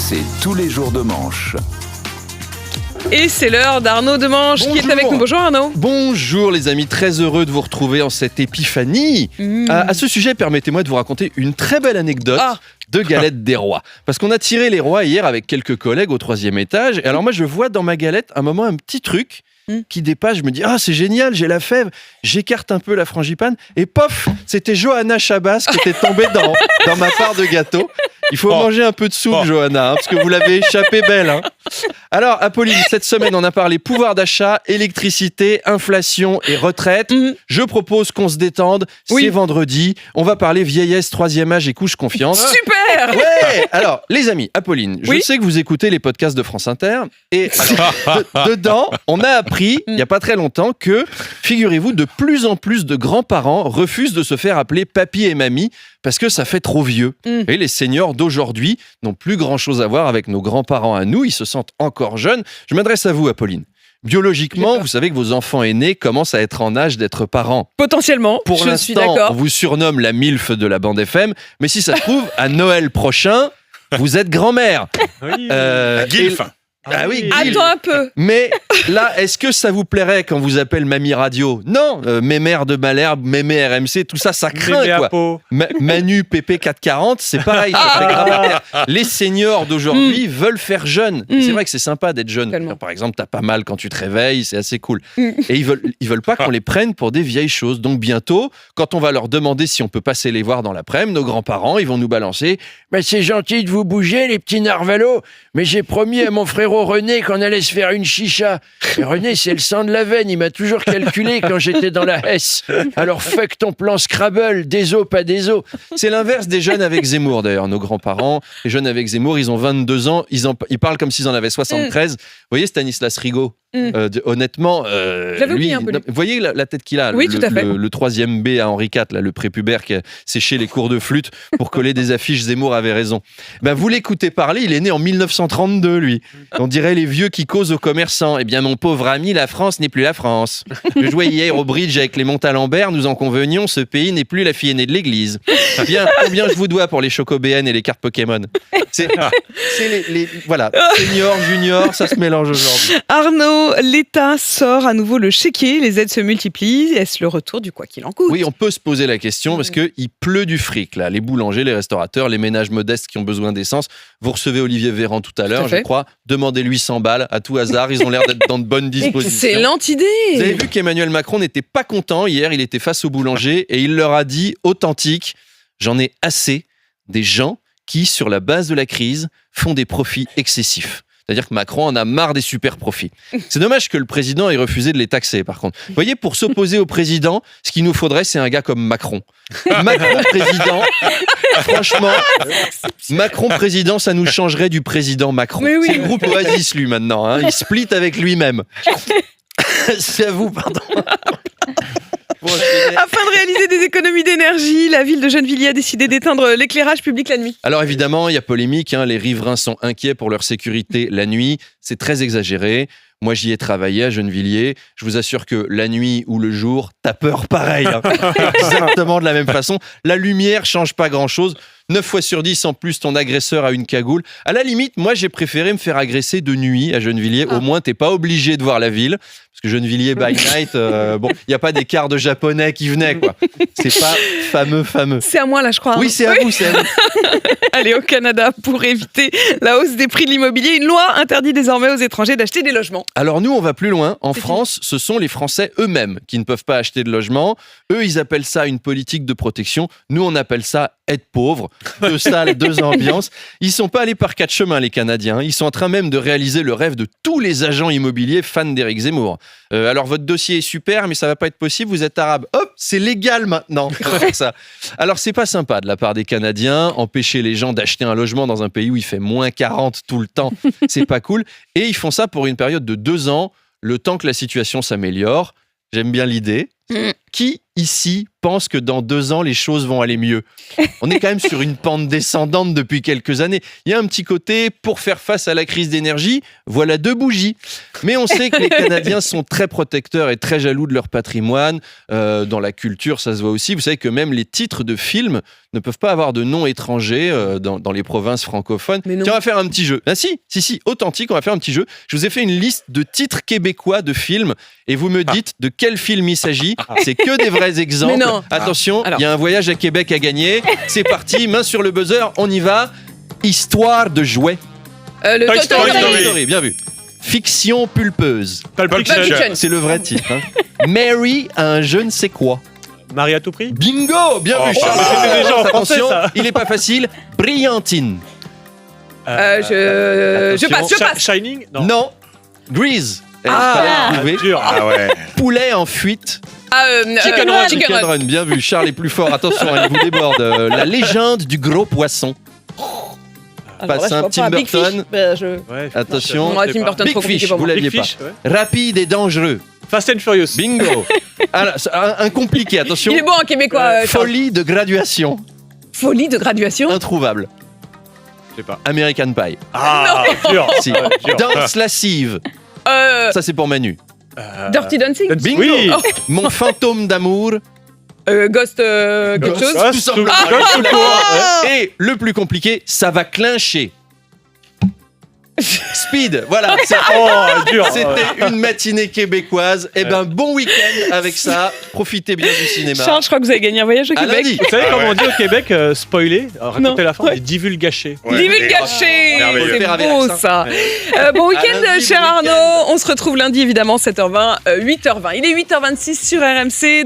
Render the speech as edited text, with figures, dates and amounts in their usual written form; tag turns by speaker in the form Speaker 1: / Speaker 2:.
Speaker 1: C'est tous les jours de manche.
Speaker 2: Et c'est l'heure d'Arnaud Demanche qui est avec nous. Bonjour Arnaud.
Speaker 3: Bonjour les amis, très heureux de vous retrouver en cette épiphanie. À ce sujet, permettez-moi de vous raconter une très belle anecdote de galette des rois. Parce qu'on a tiré les rois hier avec quelques collègues au 3e étage. Et alors moi, je vois dans ma galette un moment un petit truc qui dépasse. Je me dis, c'est génial, j'ai la fève. J'écarte un peu la frangipane. Et pof, c'était Johanna Chabas qui était tombée dans ma part de gâteau. Il faut manger un peu de soupe, Johanna, parce que vous l'avez échappé belle. Alors, Apolline, cette semaine, on a parlé pouvoir d'achat, électricité, inflation et retraite. Je propose qu'on se détende. C'est vendredi. On va parler vieillesse, 3e âge et couche confiance.
Speaker 2: Super.
Speaker 3: Ouais. Alors, les amis, Apolline, je sais que vous écoutez les podcasts de France Inter. Et dedans, on a appris, il n'y a pas très longtemps, que, figurez-vous, de plus en plus de grands-parents refusent de se faire appeler papy et mamie parce que ça fait trop vieux. Et les seniors d'aujourd'hui n'ont plus grand-chose à voir avec nos grands-parents à nous. Ils se sentent encore jeunes. Je m'adresse à vous, Apolline. Biologiquement, vous savez que vos enfants aînés commencent à être en âge d'être parents.
Speaker 2: Potentiellement,
Speaker 3: Pour
Speaker 2: je suis d'accord.
Speaker 3: l'instant, on vous surnomme la MILF de la bande FM, mais si ça se trouve, à Noël prochain, vous êtes grand-mère.
Speaker 4: Gilf.
Speaker 3: Oui,
Speaker 2: Attends un peu.
Speaker 3: Mais là, est-ce que ça vous plairait quand on vous appelle Mamie Radio ? Non, Mémère de Malherbe, Mémé RMC, tout ça, ça craint quoi. Manu PP 440, c'est pareil. Ça fait grave. Les seniors d'aujourd'hui veulent faire jeune. C'est vrai que c'est sympa d'être jeune.
Speaker 2: Tellement.
Speaker 3: Par exemple, t'as pas mal quand tu te réveilles, c'est assez cool. Et ils veulent pas qu'on les prenne pour des vieilles choses. Donc bientôt, quand on va leur demander si on peut passer les voir dans l'après-midi, nos grands-parents, ils vont nous balancer. Mais c'est gentil de vous bouger, les petits narvalos. Mais j'ai promis à mon frérot René qu'on allait se faire une chicha. Et René, c'est le sang de la veine. Il m'a toujours calculé quand j'étais dans la Hesse. Alors fuck ton plan Scrabble, des os, pas des os. C'est l'inverse des jeunes avec Zemmour, d'ailleurs. Nos grands-parents, les jeunes avec Zemmour, ils ont 22 ans. Ils parlent comme s'ils en avaient 73. Vous voyez Stanislas Rigaud honnêtement, lui,
Speaker 2: un peu, lui.
Speaker 3: vous voyez la tête qu'il a,
Speaker 2: oui, tout à fait.
Speaker 3: le 3e B à Henri IV, là, le prépubère qui a séché les cours de flûte pour coller des affiches. Zemmour avait raison. Vous l'écoutez parler, il est né en 1932, lui. On dirait les vieux qui causent aux commerçants. Eh bien, mon pauvre ami, la France n'est plus la France. Je jouais hier au bridge avec les Montalembert, nous en convenions, ce pays n'est plus la fille aînée de l'église. Bien, combien je vous dois pour les chocobéennes et les cartes Pokémon ? C'est voilà, senior, junior, ça se mélange aujourd'hui.
Speaker 2: Arnaud, l'État sort à nouveau le chéquier, les aides se multiplient. Est-ce le retour du quoi qu'il en coûte ?
Speaker 3: Oui, on peut se poser la question parce qu'il pleut du fric, là. Les boulangers, les restaurateurs, les ménages modestes qui ont besoin d'essence. Vous recevez Olivier Véran tout à l'heure, je crois. Demandez-lui 100 balles à tout hasard. Ils ont l'air d'être dans de bonnes dispositions.
Speaker 2: Excellente idée.
Speaker 3: Vous avez vu qu'Emmanuel Macron n'était pas content hier. Il était face aux boulangers et il leur a dit authentique, j'en ai assez des gens qui, sur la base de la crise, font des profits excessifs. C'est-à-dire que Macron en a marre des super profits. C'est dommage que le président ait refusé de les taxer, par contre. Vous voyez, pour s'opposer au président, ce qu'il nous faudrait, c'est un gars comme Macron. Macron président, franchement, Macron président, ça nous changerait du président Macron.
Speaker 2: Oui.
Speaker 3: C'est le groupe Oasis, lui, maintenant. Il split avec lui-même. C'est à vous, pardon.
Speaker 2: Afin de réaliser des économies d'énergie, la ville de Gennevilliers a décidé d'éteindre l'éclairage public la nuit.
Speaker 3: Alors évidemment, il y a polémique, les riverains sont inquiets pour leur sécurité la nuit, c'est très exagéré. Moi, j'y ai travaillé à Gennevilliers. Je vous assure que la nuit ou le jour, t'as peur pareil. Exactement de la même façon. La lumière change pas grand-chose. 9 fois sur 10, en plus, ton agresseur a une cagoule. À la limite, moi, j'ai préféré me faire agresser de nuit à Gennevilliers. Au moins, t'es pas obligé de voir la ville. Parce que Gennevilliers by night, il n'y a pas des quarts de japonais qui venaient, quoi. C'est pas fameux.
Speaker 2: C'est à moi, là, je crois.
Speaker 3: Oui, c'est à vous, c'est à vous.
Speaker 2: Allez, au Canada, pour éviter la hausse des prix de l'immobilier, une loi interdit désormais aux étrangers d'acheter des logements.
Speaker 3: Alors nous, on va plus loin. En France, ce sont les Français eux-mêmes qui ne peuvent pas acheter de logement. Eux, ils appellent ça une politique de protection. Nous, on appelle ça être pauvre. 2 salles, 2 ambiances. Ils sont pas allés par 4 chemins, les Canadiens. Ils sont en train même de réaliser le rêve de tous les agents immobiliers fans d'Éric Zemmour. Alors, votre dossier est super, mais ça va pas être possible. Vous êtes arabe. Hop, c'est légal maintenant. Ça. Alors, c'est pas sympa de la part des Canadiens. Empêcher les gens d'acheter un logement dans un pays où il fait moins 40 tout le temps, c'est pas cool. Et ils font ça pour une période de 2 ans, le temps que la situation s'améliore. J'aime bien l'idée. Qui ici pense que dans 2 ans, les choses vont aller mieux? On est quand même sur une pente descendante depuis quelques années. Il y a un petit côté, pour faire face à la crise d'énergie, voilà 2 bougies. Mais on sait que les Canadiens sont très protecteurs et très jaloux de leur patrimoine. Dans la culture, ça se voit aussi. Vous savez que même les titres de films ne peuvent pas avoir de noms étrangers dans les provinces francophones. Tiens, on va faire un petit jeu. Ah si, authentique, on va faire un petit jeu. Je vous ai fait une liste de titres québécois de films et vous me dites de quel film il s'agit. C'est que des vrais exemples.
Speaker 2: Mais non.
Speaker 3: Attention,
Speaker 2: Alors.
Speaker 3: il y a un voyage à Québec à gagner. C'est parti, main sur le buzzer, on y va. Histoire de jouets.
Speaker 2: Le
Speaker 4: Toy
Speaker 2: Toy
Speaker 4: Story.
Speaker 2: Story.
Speaker 3: Toy Story, bien vu. Fiction pulpeuse.
Speaker 4: Pulp Fiction.
Speaker 2: Fiction.
Speaker 3: C'est le vrai titre. hein. Mary a un je ne sais quoi.
Speaker 4: Marie à tout prix.
Speaker 3: Bingo, bien vu.
Speaker 4: Oh,
Speaker 3: Charles.
Speaker 4: c'était déjà en français,
Speaker 3: Attention,
Speaker 4: ça.
Speaker 3: il est pas facile. Brillantine.
Speaker 2: Je passe.
Speaker 4: Shining. Non.
Speaker 3: Non. Grease.
Speaker 4: Ah,
Speaker 3: Trouvé.
Speaker 4: dur.
Speaker 5: Ah ouais.
Speaker 3: Poulet en fuite.
Speaker 2: Chicken Run.
Speaker 3: Chicken Run, bien vu. Charles est plus fort. Attention, il vous déborde. La légende du gros poisson.
Speaker 2: Alors
Speaker 3: Pas
Speaker 2: là, je
Speaker 3: simple.
Speaker 2: vois pas.
Speaker 3: Tim
Speaker 2: Big Fish.
Speaker 3: Burton.
Speaker 4: Ouais,
Speaker 3: Attention.
Speaker 2: Moi, Tim Burton,
Speaker 3: Big
Speaker 2: trop compliqué
Speaker 3: Fish,
Speaker 2: pour
Speaker 3: vous
Speaker 2: moi.
Speaker 3: l'aviez
Speaker 4: Big
Speaker 3: pas.
Speaker 4: Fish, ouais.
Speaker 3: Rapide et dangereux.
Speaker 4: Fast and Furious.
Speaker 3: Bingo. Alors, un compliqué, attention.
Speaker 2: Il est bon en québécois. Charles.
Speaker 3: Folie de graduation.
Speaker 2: Folie de graduation.
Speaker 3: Introuvable.
Speaker 4: Je sais pas.
Speaker 3: American Pie.
Speaker 4: Ah, dur.
Speaker 3: Si.
Speaker 4: Ouais, dur.
Speaker 3: Danse lascive. Ça, c'est pour Manu.
Speaker 2: Dirty Dancing.
Speaker 3: Bingo.
Speaker 4: Oui.
Speaker 3: Mon fantôme d'amour.
Speaker 2: Ghost quelque chose.
Speaker 3: Tout simplement.
Speaker 4: Ghost tout court. Ouais.
Speaker 3: Et le plus compliqué, ça va clincher. Speed, voilà.
Speaker 4: Oh, dur.
Speaker 3: C'était une matinée québécoise. Eh ben, bon week-end avec ça. Profitez bien du cinéma.
Speaker 2: Charles, je crois que vous avez gagné un voyage au
Speaker 3: À
Speaker 2: Québec.
Speaker 3: lundi.
Speaker 4: Vous savez comment on dit au Québec spoiler?
Speaker 2: Non.
Speaker 4: Racontez la fin, on
Speaker 2: Ouais.
Speaker 4: dit divulgacher.
Speaker 5: Ouais.
Speaker 2: Divulgaché.
Speaker 5: Merveilleux.
Speaker 2: C'est
Speaker 3: Faire avec
Speaker 2: beau
Speaker 3: ça.
Speaker 2: ça.
Speaker 3: Ouais.
Speaker 2: Bon
Speaker 3: À
Speaker 2: week-end,
Speaker 3: lundi,
Speaker 2: cher
Speaker 3: bon week-end.
Speaker 2: Arnaud. On se retrouve lundi évidemment 7h20, 8h20. Il est 8h26 sur RMC.